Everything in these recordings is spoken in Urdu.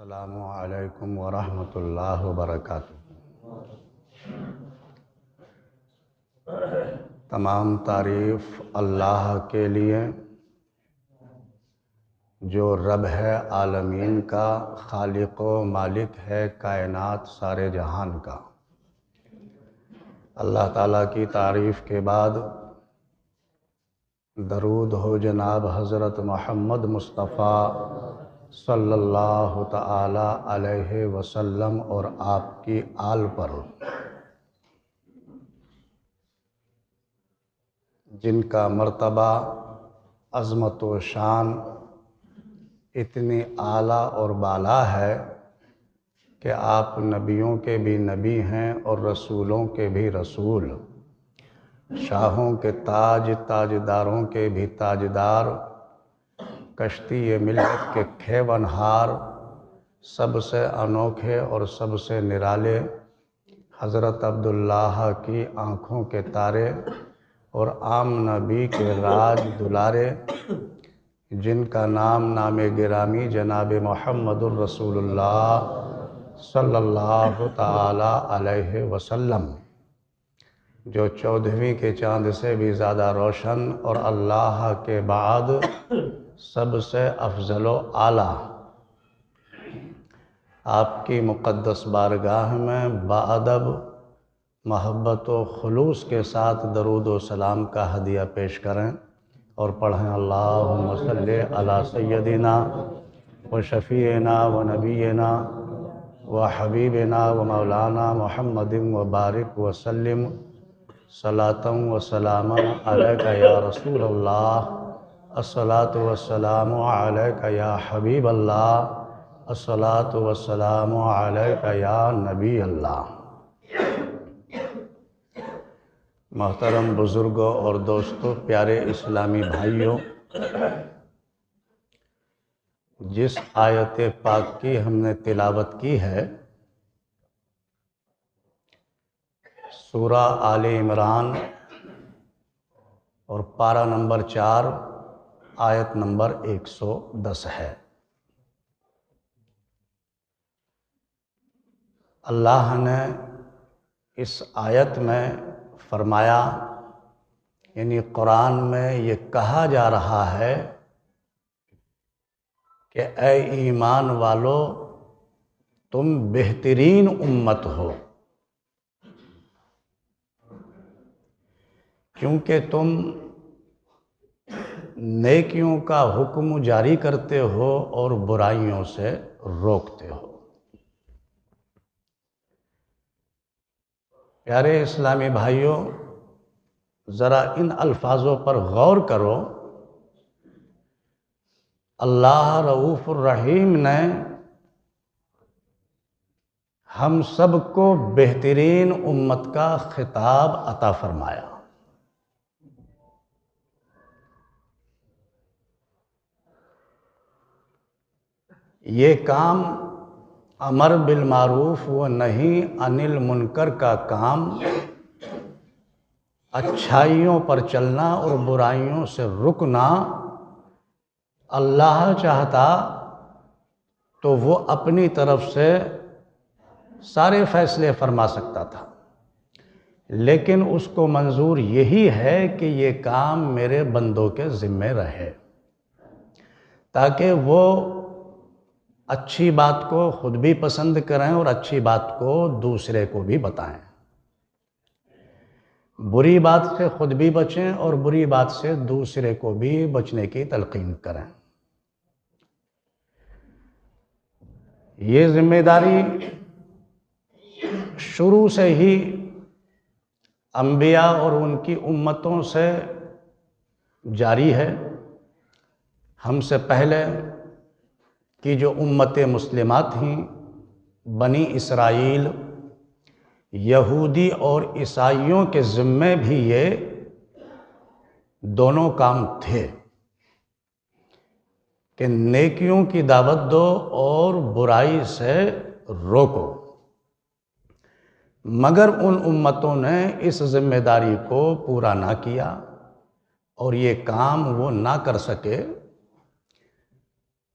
السلام علیکم ورحمۃ اللہ وبرکاتہ۔ تمام تعریف اللہ کے لیے جو رب ہے عالمین کا، خالق و مالک ہے کائنات سارے جہان کا۔ اللہ تعالیٰ کی تعریف کے بعد درود ہو جناب حضرت محمد مصطفیٰ صلی اللہ تعالی علیہ وسلم اور آپ کی آل پر، جن کا مرتبہ، عظمت و شان اتنی اعلیٰ اور بالا ہے کہ آپ نبیوں کے بھی نبی ہیں اور رسولوں کے بھی رسول، شاہوں کے تاج، تاجداروں کے بھی تاجدار، کشتی ملت کے کھیونہار، سب سے انوکھے اور سب سے نرالے حضرت عبداللہ کی آنکھوں کے تارے اور عام نبی کے راج دلارے، جن کا نام گرامی جناب محمد الرسول اللہ صلی اللہ تعالی علیہ وسلم، جو 14ویں کے چاند سے بھی زیادہ روشن اور اللہ کے بعد سب سے افضل و اعلیٰ، آپ کی مقدس بارگاہ میں باادب، محبت و خلوص کے ساتھ درود و سلام کا ہدیہ پیش کریں اور پڑھیں اللہم صلی علی سیدنا و شفیعنا و نبینا و حبیبنا و مولانا محمد و بارک وسلم صلاۃ و سلام علیک یا رسول اللہ، الصلاۃ والسلام علیک یا حبیب اللہ، الصلاۃ والسلام علیک یا نبی اللہ۔ محترم بزرگوں اور دوستوں، پیارے اسلامی بھائیوں، جس آیت پاک کی ہم نے تلاوت کی ہے، سورہ آل عمران اور پارہ نمبر 4 آیت نمبر 110 ہے۔ اللہ نے اس آیت میں فرمایا، یعنی قرآن میں یہ کہا جا رہا ہے کہ اے ایمان والو، تم بہترین امت ہو، کیونکہ تم نیکیوں کا حکم جاری کرتے ہو اور برائیوں سے روکتے ہو۔ پیارے اسلامی بھائیوں، ذرا ان الفاظوں پر غور کرو۔ اللہ رؤوف الرحیم نے ہم سب کو بہترین امت کا خطاب عطا فرمایا۔ یہ کام امر بالمعروف و نہی عن المنکر کا کام، اچھائیوں پر چلنا اور برائیوں سے رکنا، اللہ چاہتا تو وہ اپنی طرف سے سارے فیصلے فرما سکتا تھا، لیکن اس کو منظور یہی ہے کہ یہ کام میرے بندوں کے ذمے رہے، تاکہ وہ اچھی بات کو خود بھی پسند کریں اور اچھی بات کو دوسرے کو بھی بتائیں، بری بات سے خود بھی بچیں اور بری بات سے دوسرے کو بھی بچنے کی تلقین کریں۔ یہ ذمہ داری شروع سے ہی انبیاء اور ان کی امتوں سے جاری ہے۔ ہم سے پہلے کی جو امت مسلمات تھیں، بنی اسرائیل، یہودی اور عیسائیوں کے ذمے بھی یہ دونوں کام تھے کہ نیکیوں کی دعوت دو اور برائی سے روکو، مگر ان امتوں نے اس ذمہ داری کو پورا نہ کیا اور یہ کام وہ نہ کر سکے،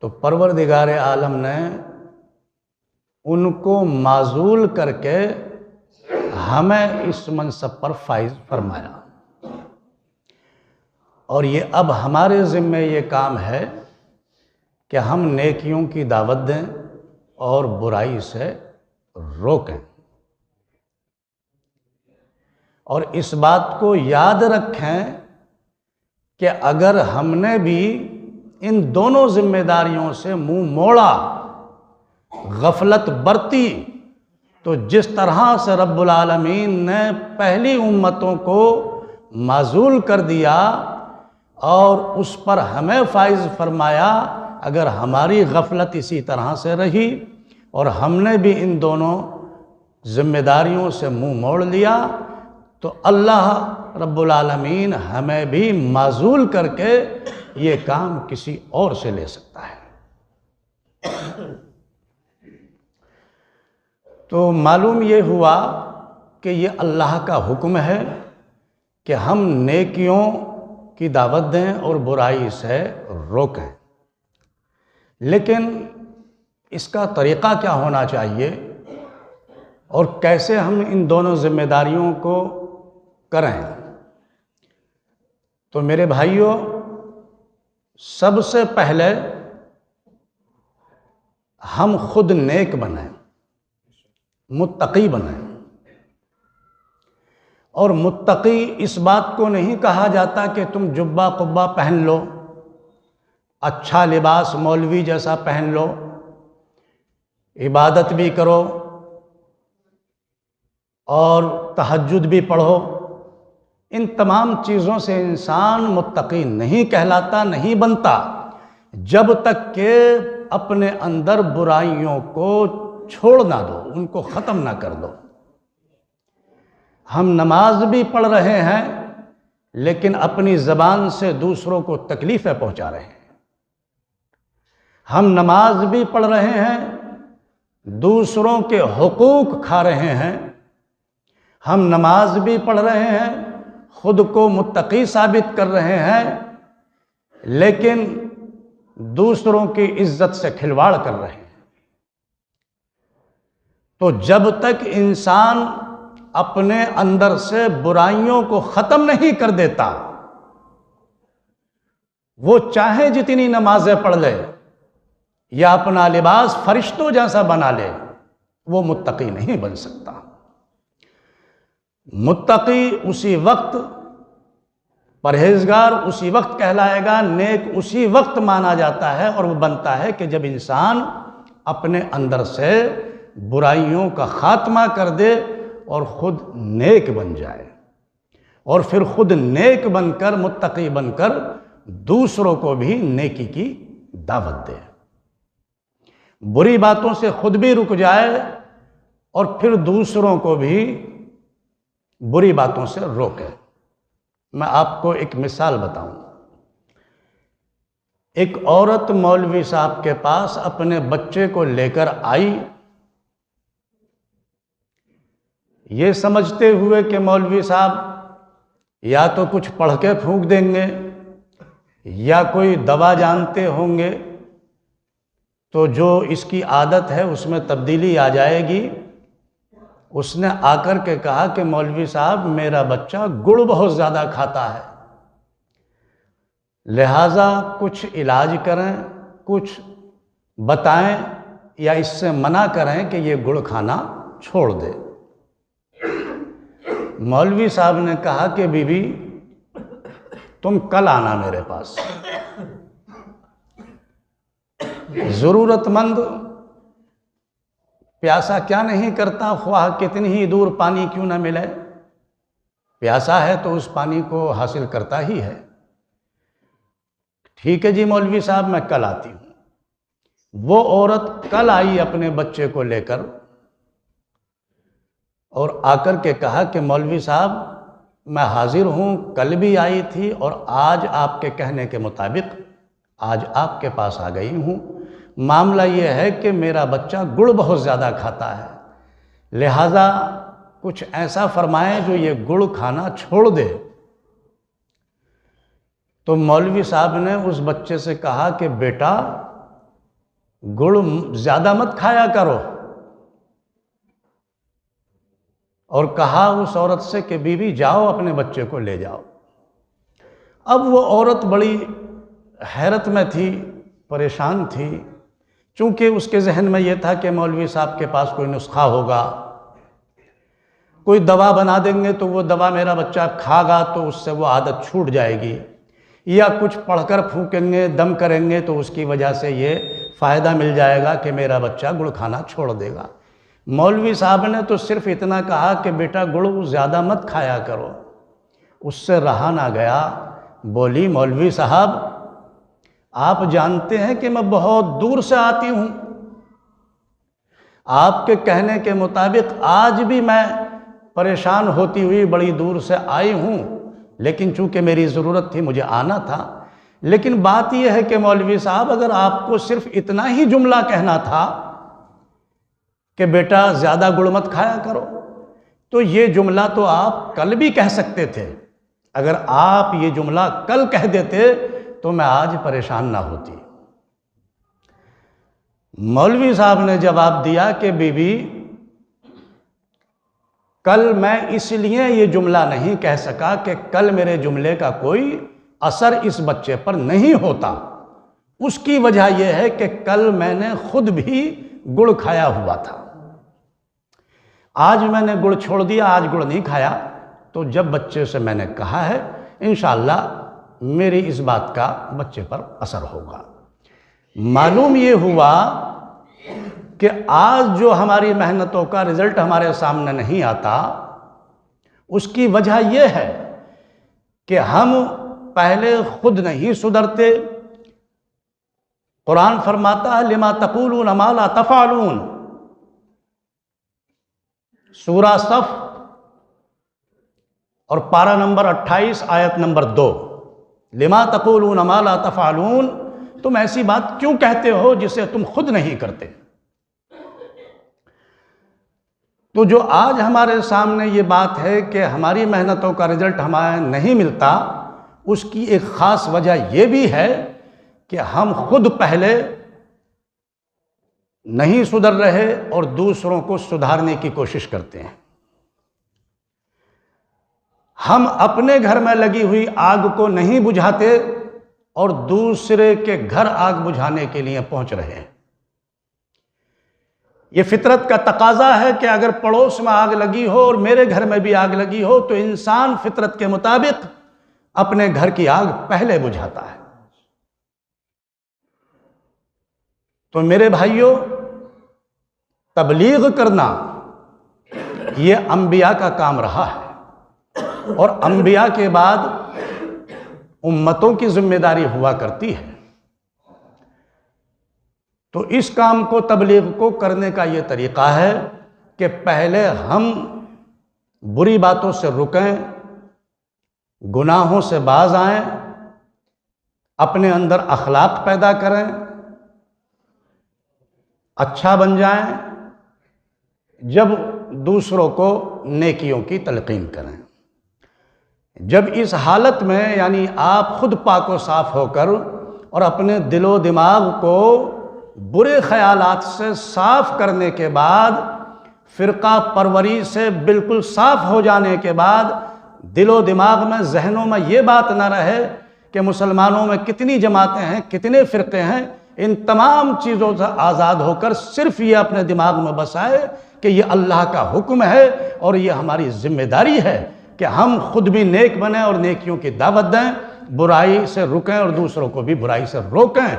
تو پروردگار عالم نے ان کو معزول کر کے ہمیں اس منصب پر فائز فرمایا، اور یہ اب ہمارے ذمہ یہ کام ہے کہ ہم نیکیوں کی دعوت دیں اور برائی سے روکیں۔ اور اس بات کو یاد رکھیں کہ اگر ہم نے بھی ان دونوں ذمہ داریوں سے منہ موڑا، غفلت برتی، تو جس طرح سے رب العالمین نے پہلی امتوں کو معزول کر دیا اور اس پر ہمیں فائز فرمایا، اگر ہماری غفلت اسی طرح سے رہی اور ہم نے بھی ان دونوں ذمہ داریوں سے منہ موڑ لیا، تو اللہ رب العالمین ہمیں بھی معزول کر کے یہ کام کسی اور سے لے سکتا ہے۔ تو معلوم یہ ہوا کہ یہ اللہ کا حکم ہے کہ ہم نیکیوں کی دعوت دیں اور برائی سے روکیں، لیکن اس کا طریقہ کیا ہونا چاہیے اور کیسے ہم ان دونوں ذمہ داریوں کو کریں؟ تو میرے بھائیوں، سب سے پہلے ہم خود نیک بنیں، متقی بنیں۔ اور متقی اس بات کو نہیں کہا جاتا کہ تم جبہ قبہ پہن لو، اچھا لباس مولوی جیسا پہن لو، عبادت بھی کرو اور تہجد بھی پڑھو۔ ان تمام چیزوں سے انسان متقی نہیں کہلاتا، نہیں بنتا، جب تک کہ اپنے اندر برائیوں کو چھوڑ نہ دو، ان کو ختم نہ کر دو۔ ہم نماز بھی پڑھ رہے ہیں لیکن اپنی زبان سے دوسروں کو تکلیفیں پہنچا رہے ہیں۔ ہم نماز بھی پڑھ رہے ہیں، دوسروں کے حقوق کھا رہے ہیں۔ ہم نماز بھی پڑھ رہے ہیں، خود کو متقی ثابت کر رہے ہیں، لیکن دوسروں کی عزت سے کھلواڑ کر رہے ہیں۔ تو جب تک انسان اپنے اندر سے برائیوں کو ختم نہیں کر دیتا، وہ چاہے جتنی نمازیں پڑھ لے یا اپنا لباس فرشتوں جیسا بنا لے، وہ متقی نہیں بن سکتا۔ متقی اسی وقت، پرہیزگار اسی وقت کہلائے گا، نیک اسی وقت مانا جاتا ہے اور وہ بنتا ہے کہ جب انسان اپنے اندر سے برائیوں کا خاتمہ کر دے اور خود نیک بن جائے، اور پھر خود نیک بن کر، متقی بن کر دوسروں کو بھی نیکی کی دعوت دے، بری باتوں سے خود بھی رک جائے اور پھر دوسروں کو بھی بری باتوں سے روکے۔ میں آپ کو ایک مثال بتاؤں۔ ایک عورت مولوی صاحب کے پاس اپنے بچے کو لے کر آئی، یہ سمجھتے ہوئے کہ مولوی صاحب یا تو کچھ پڑھ کے پھونک دیں گے یا کوئی دوا جانتے ہوں گے، تو جو اس کی عادت ہے اس میں تبدیلی آ جائے گی۔ اس نے آ کر کے کہا کہ مولوی صاحب میرا بچہ گڑ بہت زیادہ کھاتا ہے، لہٰذا کچھ علاج کریں، کچھ بتائیں یا اس سے منع کریں کہ یہ گڑ کھانا چھوڑ دے۔ مولوی صاحب نے کہا کہ بی بی تم کل آنا میرے پاس، ضرورت مند پیاسا کیا نہیں کرتا، خواہ کتنی ہی دور پانی کیوں نہ ملے، پیاسا ہے تو اس پانی کو حاصل کرتا ہی ہے۔ ٹھیک ہے جی مولوی صاحب، میں کل آتی ہوں۔ وہ عورت کل آئی اپنے بچے کو لے کر اور آ کر کے کہا کہ مولوی صاحب میں حاضر ہوں، کل بھی آئی تھی اور آج آپ کے کہنے کے مطابق آج آپ کے پاس آ گئی ہوں۔ معاملہ یہ ہے کہ میرا بچہ گڑ بہت زیادہ کھاتا ہے، لہٰذا کچھ ایسا فرمائیں جو یہ گڑ کھانا چھوڑ دے۔ تو مولوی صاحب نے اس بچے سے کہا کہ بیٹا گڑ زیادہ مت کھایا کرو، اور کہا اس عورت سے کہ بیوی جاؤ اپنے بچے کو لے جاؤ۔ اب وہ عورت بڑی حیرت میں تھی، پریشان تھی، چونکہ اس کے ذہن میں یہ تھا کہ مولوی صاحب کے پاس کوئی نسخہ ہوگا، کوئی دوا بنا دیں گے تو وہ دوا میرا بچہ کھا گا تو اس سے وہ عادت چھوٹ جائے گی، یا کچھ پڑھ کر پھونکیں گے، دم کریں گے تو اس کی وجہ سے یہ فائدہ مل جائے گا کہ میرا بچہ گڑ کھانا چھوڑ دے گا۔ مولوی صاحب نے تو صرف اتنا کہا کہ بیٹا گڑ زیادہ مت کھایا کرو۔ اس سے رہا نہ گیا، بولی مولوی صاحب آپ جانتے ہیں کہ میں بہت دور سے آتی ہوں، آپ کے کہنے کے مطابق آج بھی میں پریشان ہوتی ہوئی بڑی دور سے آئی ہوں، لیکن چونکہ میری ضرورت تھی مجھے آنا تھا۔ لیکن بات یہ ہے کہ مولوی صاحب اگر آپ کو صرف اتنا ہی جملہ کہنا تھا کہ بیٹا زیادہ گڑ مت کھایا کرو، تو یہ جملہ تو آپ کل بھی کہہ سکتے تھے۔ اگر آپ یہ جملہ کل کہہ دیتے تو میں آج پریشان نہ ہوتی۔ مولوی صاحب نے جواب دیا کہ بی بی کل میں اس لیے یہ جملہ نہیں کہہ سکا کہ کل میرے جملے کا کوئی اثر اس بچے پر نہیں ہوتا، اس کی وجہ یہ ہے کہ کل میں نے خود بھی گڑ کھایا ہوا تھا، آج میں نے گڑ چھوڑ دیا، آج گڑ نہیں کھایا، تو جب بچے سے میں نے کہا ہے انشاءاللہ میری اس بات کا بچے پر اثر ہوگا۔ معلوم یہ ہوا کہ آج جو ہماری محنتوں کا رزلٹ ہمارے سامنے نہیں آتا، اس کی وجہ یہ ہے کہ ہم پہلے خود نہیں سدھرتے۔ قرآن فرماتا ہے لما تقولون ما لا تفعلون، سورہ صف اور پارہ نمبر 28 آیت نمبر 2، لما تقولون ما لا تفعلون، تم ایسی بات کیوں کہتے ہو جسے تم خود نہیں کرتے؟ تو جو آج ہمارے سامنے یہ بات ہے کہ ہماری محنتوں کا رزلٹ ہمیں نہیں ملتا، اس کی ایک خاص وجہ یہ بھی ہے کہ ہم خود پہلے نہیں سدھر رہے اور دوسروں کو سدھارنے کی کوشش کرتے ہیں۔ ہم اپنے گھر میں لگی ہوئی آگ کو نہیں بجھاتے اور دوسرے کے گھر آگ بجھانے کے لیے پہنچ رہے ہیں۔ یہ فطرت کا تقاضا ہے کہ اگر پڑوس میں آگ لگی ہو اور میرے گھر میں بھی آگ لگی ہو تو انسان فطرت کے مطابق اپنے گھر کی آگ پہلے بجھاتا ہے۔ تو میرے بھائیوں، تبلیغ کرنا یہ انبیاء کا کام رہا ہے، اور انبیاء کے بعد امتوں کی ذمہ داری ہوا کرتی ہے۔ تو اس کام کو، تبلیغ کو کرنے کا یہ طریقہ ہے کہ پہلے ہم بری باتوں سے رکیں، گناہوں سے باز آئیں، اپنے اندر اخلاق پیدا کریں، اچھا بن جائیں، جب دوسروں کو نیکیوں کی تلقین کریں۔ جب اس حالت میں یعنی آپ خود پاک و صاف ہو کر اور اپنے دل و دماغ کو برے خیالات سے صاف کرنے کے بعد، فرقہ پروری سے بالکل صاف ہو جانے کے بعد، دل و دماغ میں، ذہنوں میں یہ بات نہ رہے کہ مسلمانوں میں کتنی جماعتیں ہیں، کتنے فرقے ہیں، ان تمام چیزوں سے آزاد ہو کر صرف یہ اپنے دماغ میں بسائے کہ یہ اللہ کا حکم ہے اور یہ ہماری ذمہ داری ہے کہ ہم خود بھی نیک بنیں اور نیکیوں کی دعوت دیں، برائی سے رکیں اور دوسروں کو بھی برائی سے روکیں۔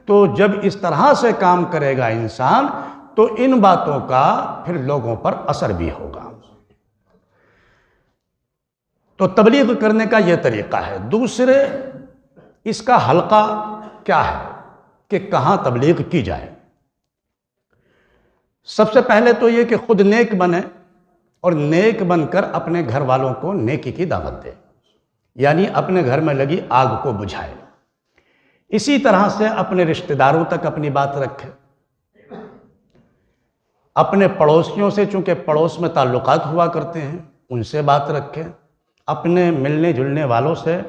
تو جب اس طرح سے کام کرے گا انسان تو ان باتوں کا پھر لوگوں پر اثر بھی ہوگا۔ تو تبلیغ کرنے کا یہ طریقہ ہے۔ دوسرے، اس کا حلقہ کیا ہے کہ کہاں تبلیغ کی جائے؟ سب سے پہلے تو یہ کہ خود نیک بنے اور نیک بن کر اپنے گھر والوں کو نیکی کی دعوت دے، یعنی اپنے گھر میں لگی آگ کو بجھائے۔ اسی طرح سے اپنے رشتہ داروں تک اپنی بات رکھے، اپنے پڑوسیوں سے، چونکہ پڑوس میں تعلقات ہوا کرتے ہیں، ان سے بات رکھے، اپنے ملنے جلنے والوں سے،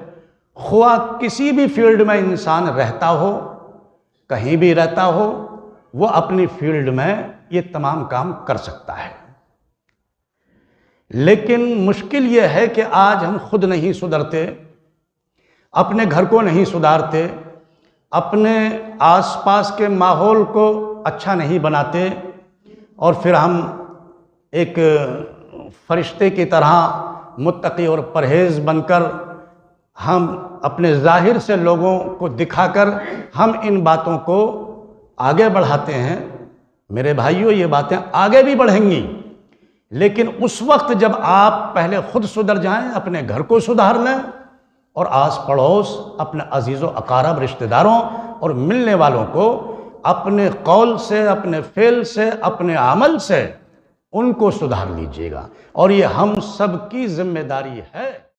خواہ کسی بھی فیلڈ میں انسان رہتا ہو، کہیں بھی رہتا ہو، وہ اپنی فیلڈ میں یہ تمام کام کر سکتا ہے۔ لیکن مشکل یہ ہے کہ آج ہم خود نہیں سدھرتے، اپنے گھر کو نہیں سدھارتے، اپنے آس پاس کے ماحول کو اچھا نہیں بناتے، اور پھر ہم ایک فرشتے کی طرح متقی اور پرہیز بن کر ہم اپنے ظاہر سے لوگوں کو دکھا کر ہم ان باتوں کو آگے بڑھاتے ہیں۔ میرے بھائیوں، یہ باتیں آگے بھی بڑھیں گی، لیکن اس وقت جب آپ پہلے خود سدھر جائیں، اپنے گھر کو سدھار لیں، اور آس پڑوس، اپنے عزیز و اقارب، رشتہ داروں اور ملنے والوں کو اپنے قول سے، اپنے فعل سے، اپنے عمل سے ان کو سدھار لیجئے گا، اور یہ ہم سب کی ذمہ داری ہے۔